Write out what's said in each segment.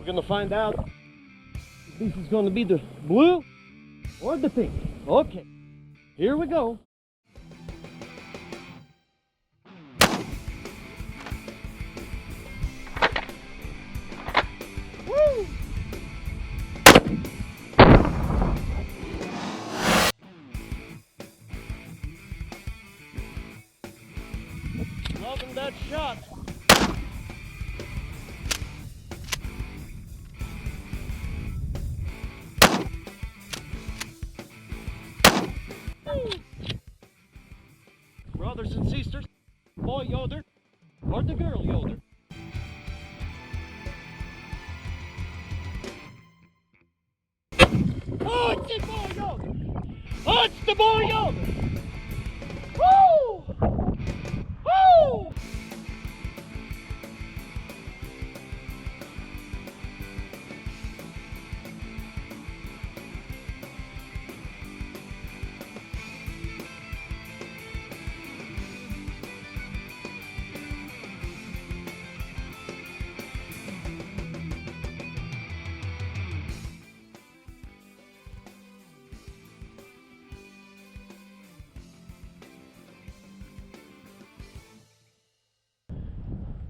We're gonna find out if this is gonna be the blue or the pink. Okay, here we go. Woo! Loving that shot. Brothers and sisters, boy Yoder or the girl Yoder. Oh, it's the boy Yoder! Oh, it's the boy Yoder! Woo! Woo!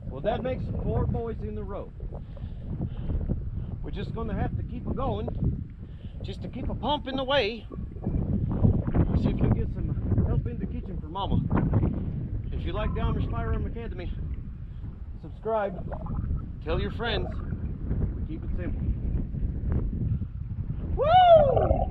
Well, that makes 4 boys in a row. We're just gonna have to keep it going, just to keep a pumping away. See if we can get some help in the kitchen for Mama. If you like the Amish Firearm Academy, subscribe, tell your friends, keep it simple. Woo!